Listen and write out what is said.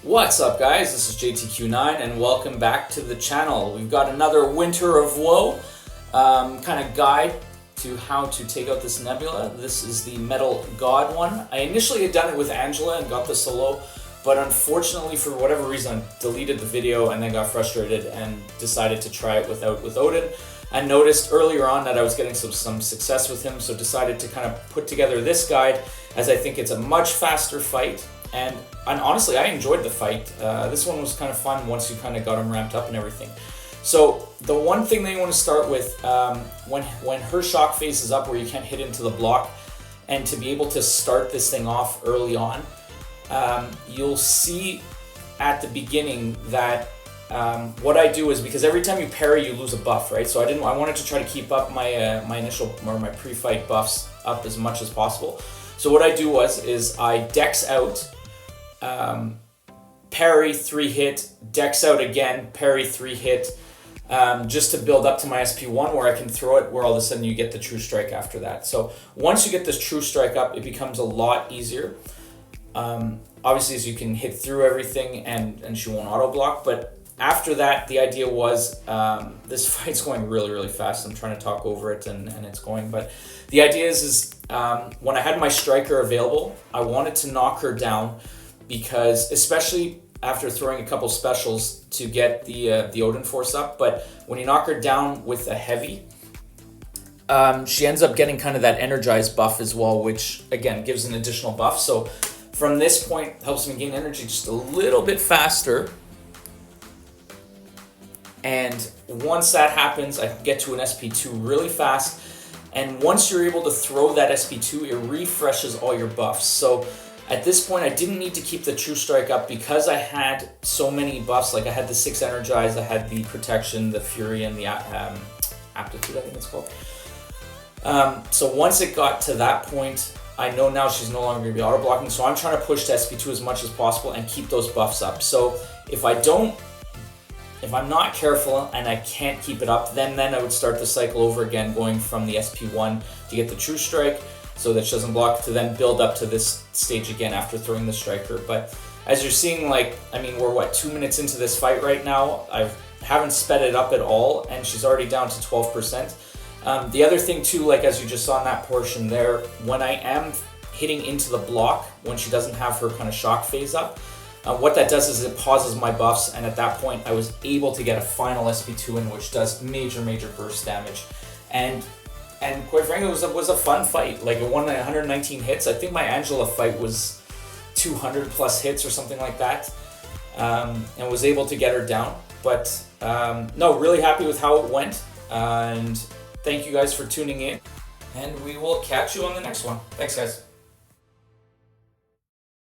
What's up guys, this is JTQ9 and welcome back to the channel. We've got another Winter of Woe kind of guide to how to take out this Nebula. This is the Metal God one. I initially had done it with Angela and got the solo, but unfortunately for whatever reason I deleted the video and then got frustrated and decided to try it with Odin. I noticed earlier on that I was getting some success with him, so decided to kind of put together this guide as I think it's a much faster fight. And honestly, I enjoyed the fight. This one was kind of fun once you kind of got them ramped up and everything. So the one thing that you want to start with, when her shock phase is up where you can't hit into the block, and to be able to start this thing off early on, you'll see at the beginning that what I do is, because every time you parry you lose a buff, right? So I wanted to try to keep up my my initial or my pre-fight buffs up as much as possible. So what I do is I dex out, parry 3-hit, dex out again, parry 3-hit, just to build up to my SP1 where I can throw it, where all of a sudden you get the true strike after that. So once you get this true strike up, it becomes a lot easier. Obviously, as you can hit through everything and she won't auto block, but after that, the idea was, this fight's going really fast. I'm trying to talk over it and it's going, but the idea is when I had my striker available, I wanted to knock her down, because especially after throwing a couple specials to get the Odin force up, but when you knock her down with a heavy, she ends up getting kind of that energized buff as well, which again gives an additional buff. So from this point, helps me gain energy just a little bit faster. And once that happens, I get to an SP2 really fast. And once you're able to throw that SP2, it refreshes all your buffs. So at this point, I didn't need to keep the true strike up because I had so many buffs. Like I had the 6 energized, I had the protection, the fury, and the aptitude, I think it's called. So once it got to that point, I know now she's no longer going to be auto blocking. So I'm trying to push to SP2 as much as possible and keep those buffs up. So if I'm not careful and I can't keep it up, then I would start the cycle over again, going from the SP1 to get the true strike so that she doesn't block, to then build up to this stage again after throwing the striker. But as you're seeing, like, I mean, we're what, 2 minutes into this fight right now. I haven't sped it up at all, and she's already down to 12%. The other thing too, like as you just saw in that portion there, when I am hitting into the block, when she doesn't have her kind of shock phase up, what that does is it pauses my buffs, and at that point I was able to get a final SP2 in, which does major burst damage. And quite frankly, it was a fun fight. Like, it won 119 hits. I think my Angela fight was 200 plus hits or something like that, and was able to get her down. But no, really happy with how it went, and thank you guys for tuning in, and we will catch you on the next one. Thanks guys.